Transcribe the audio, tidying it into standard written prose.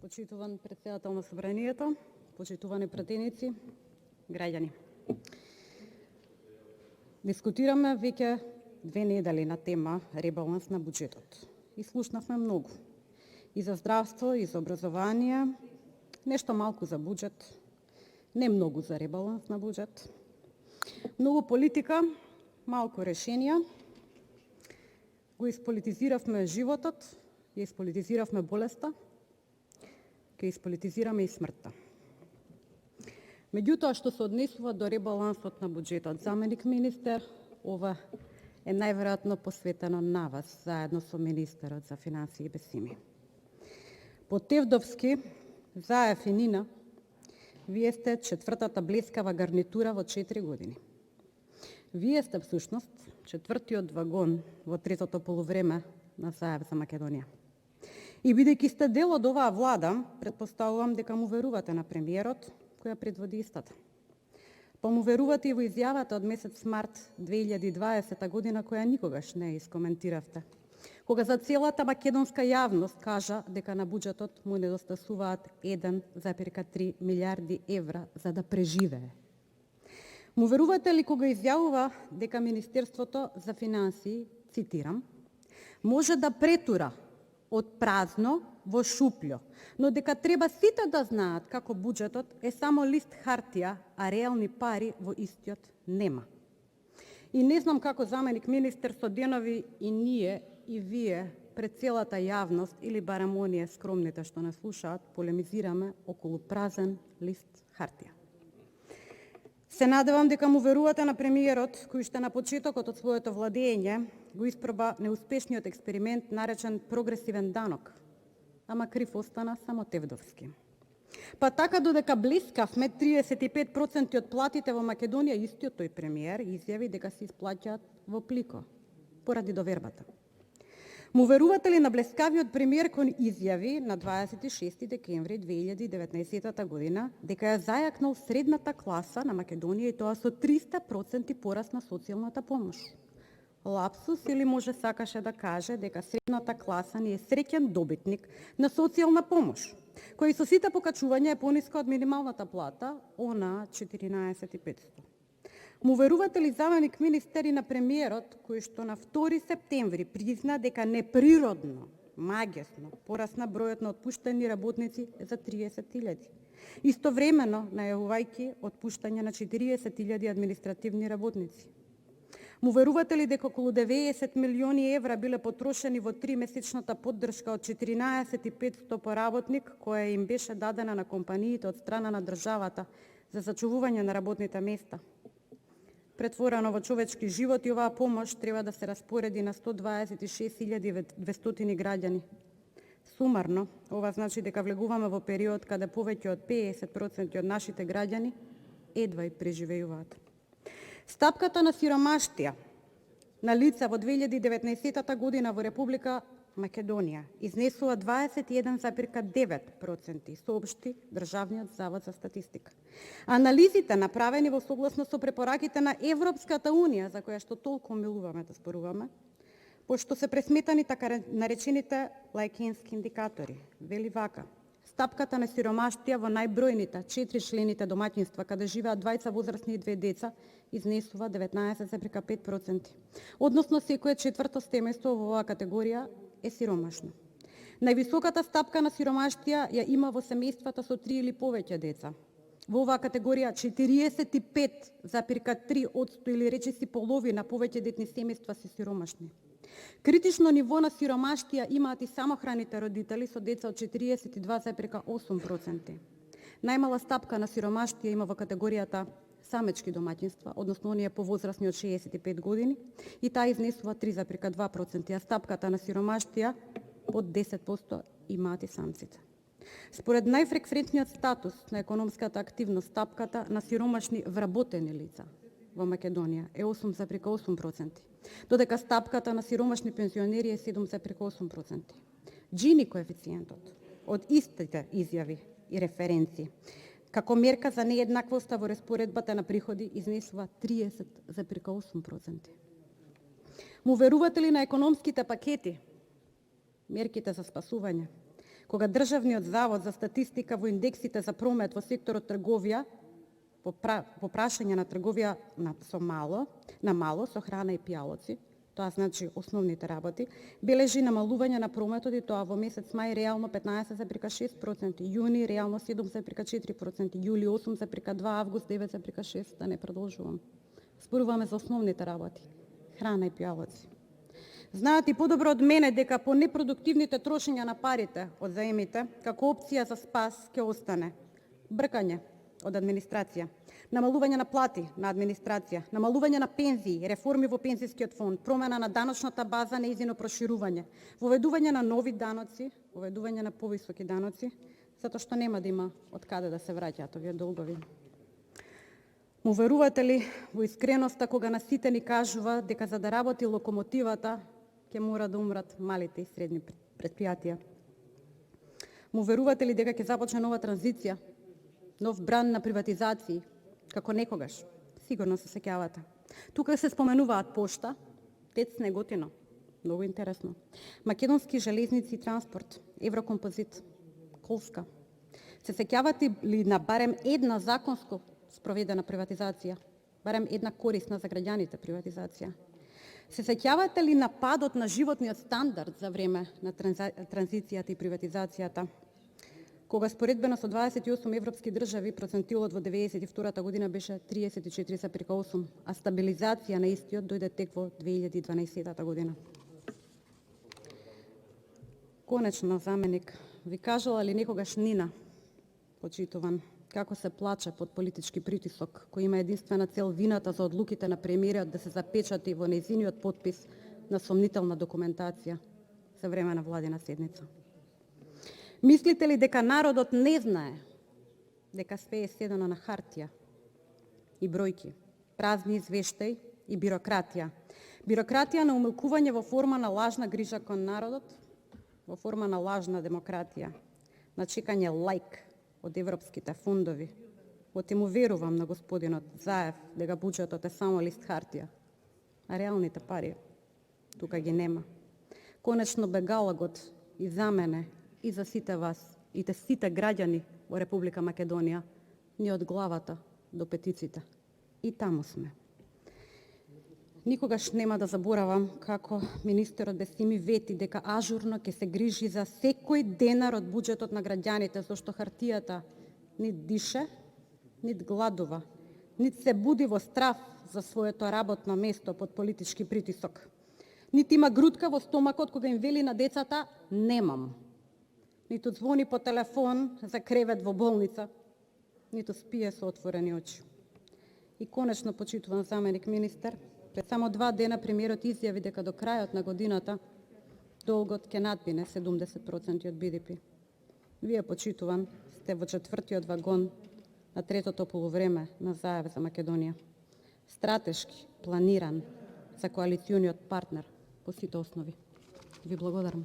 Почитуван председател на Собранието, почитувани пратеници, граѓани. Дискутираме веќе 2 недели на тема ребаланс на буџетот. И слушнавме многу. И за здравство, и за образование, нешто малку за буџет, не многу за ребаланс на буџет. Многу политика, малку решенија. Го исполитизиравме животот, ја исполитизиравме болеста, ќе исполитизираме и смртта. Меѓутоа, што се однесува до ребалансот на буџетот, заменик министер, ова е најверојатно посветено на вас, заедно со министерот за финансии Бесими. По Тевдовски, Заев и Нина, вие сте четвртата блескава гарнитура во 4 години. Вие сте всушност четвртиот вагон во третото полувреме на Заев за Македонија. И бидејќи сте дел од оваа влада, претпоставувам дека му верувате на премиерот, која предводи истата. Па му верувате и во изјавата од месец март 2020 година, која никогаш не искоментиравте. Кога за целата македонска јавност кажа дека на буџетот му недостасуваат 1,3 милиарди евра за да преживее. Му верувате ли кога изјавува дека Министерството за финансии, цитирам, може да претура од празно во шуплјо, но дека треба сите да знаат како буџетот е само лист хартија, а реални пари во истиот нема. И не знам како заменик министер со денови и ние и вие пред целата јавност или барем оние скромните што не слушаат, полемизираме околу празен лист хартија. Се надевам дека му верувате на премиерот, кој што на почетокот од своето владење го испроба неуспешниот експеримент наречен прогресивен данок, ама крив остана само Тевдовски. Па така додека блискавме 35% од платите во Македонија, истиот тој премиер изјави дека се исплаќаат во плико, поради довербата. Му верувате ли на блескавиот премиер кој изјави на 26 декември 2019 година дека ја зајакнал средната класа на Македонија и тоа со 300% пораст на социјалната помош? Лапсус или може сакаше да каже дека средната класа не е среќен добитник на социјална помош, кој со сите покачувања е пониска од минималната плата, она 14.500. Му верувате ли заменик министери на премиерот, кој што на 2 септември призна дека неприродно, магиосно, порасна бројот на отпуштени работници за 30.000, истовремено најавувајќи отпуштање на 40.000 административни работници? Му верувате ли дека околу 90 милиони евра биле потрошени во 3-месечната поддршка од 14.500 по работник, која им беше дадена на компаниите од страна на државата за зачувување на работните места? Претворено во човечки живот и оваа помош треба да се распореди на 126.200 граѓани. Сумарно, ова значи дека влегуваме во период каде повеќе од 50% од нашите граѓани едва и преживејуваат. Стапката на сиромаштија на лица во 2019 година во Република Македонија изнесува 21,9%, соопшти Државниот завод за статистика. Анализите направени во согласно со препораките на Европската унија, за која што толку милуваме да споруваме, пошто се пресметани така наречените лајкенски индикатори, вели вака: стапката на сиромаштија во најбројните 4-члените домаќинства, каде живеат двајца возрастни и 2 деца, изнесува 19,5%. Односно, секое четврто семејство во оваа категорија е сиромашно. Највисоката стапка на сиромаштија ја има во семејствата со 3 или повеќе деца. Во оваа категорија 45,3% или речиси половина повеќе детни семејства се сиромашни. Критично ниво на сиромаштија имаат и самохраните родители со деца од 42,8%. Најмала стапка на сиромаштија има во категоријата самечки домаќинства, односно оние повозрасни од 65 години, и таа изнесува 3,2%, а стапката на сиромаштија под 10% имаат и самците. Според најфреквентниот статус на економската активност, стапката на сиромашни вработени лица во Македонија е 8,8%, додека стапката на сиромашни пензионери е 7,8%. Джини коефициентот од истите изјави и референции како мерка за нееднаквоста во распоредбата на приходи изнесува 30,8%. Му верувате ли на економските пакети, мерките за спасување, кога Државниот завод за статистика во индексите за промет во секторот трговија, по прашање на трговија на мало со храна и пијалоци, тоа значи основните работи, бележи намалување на прометот и тоа во месец мај реално 15,6%, јуни реално 7,4%, јули 8,2%, август 9,6%, да не продолжувам. Зборуваме за основните работи, храна и пијалоци. Знаат и подобро од мене дека по непродуктивните трошења на парите од заемите, како опција за спас ќе остане бркање од администрација, намалување на плати на администрација, намалување на пензии, реформи во пензискиот фонд, промена на даночната база, нејзино проширување, воведување на нови даноци, воведување на повисоки даноци, затоа што нема да има од каде да се враќаат овие долгови. Му верувате ли во искреноста кога на сите ни кажува дека за да работи локомотивата ќе мора да умрат малите и средни претпријатија? Му верувате ли дека ќе започне нова транзиција, нов бран на приватизации, како некогаш? Сигурно се сеќавате. Тука се споменуваат пошта, ТЕЦ Неготино, многу интересно, Македонски железници и транспорт, Еврокомпозит, Колска. Се сеќавате ли на барем една законско спроведена приватизација, барем една корисна за граѓаните приватизација? Се сеќавате ли на падот на животниот стандард за време на транзицијата и приватизацијата, кога споредбено со 28 европски држави процентилот во 1992 година беше 34,8, а стабилизација на истиот дојде тек во 2012 година? Конечно, заменик, ви кажала ли некогаш Нина, почитуван, како се плаче под политички притисок, кој има единствена цел вината за одлуките на премиерот да се запечати во нејзиниот потпис на сомнителна документација за време на владина седница? Мислите ли дека народот не знае дека све е седено на хартија и бројки, празни извештаи и бирократија? Бирократија на умилкување во форма на лажна грижа кон народот, во форма на лажна демократија, на чекање лајк од европските фондови. Оти му верувам на господинот Заев дека буџетот е само лист хартија, а реалните пари тука ги нема. Конечно бегалагот и за мене, и за сите вас, и сите граѓани во Република Македонија, ни од главата до петиците. И таму сме. Никогаш нема да заборавам како министерот Бесими вети дека ажурно ќе се грижи за секој денар од буџетот на граѓаните, зашто хартијата нит дише, нит гладува, нит се буди во страф за своето работно место под политички притисок. Нит има грудка во стомакот кога им вели на децата немам. Ниту звони по телефон за кревет во болница, ниту спие со отворени очи. И конечно, почитуван заменик министер, пред само 2 дена премиерот изјави дека до крајот на годината долгот ќе надмине 70% од БДП. Вие, почитуван, сте во 4-тиот вагон на третото полувреме на Заев за Македонија. Стратешки, планиран за коалициониот партнер по сите основи. Ви благодарам.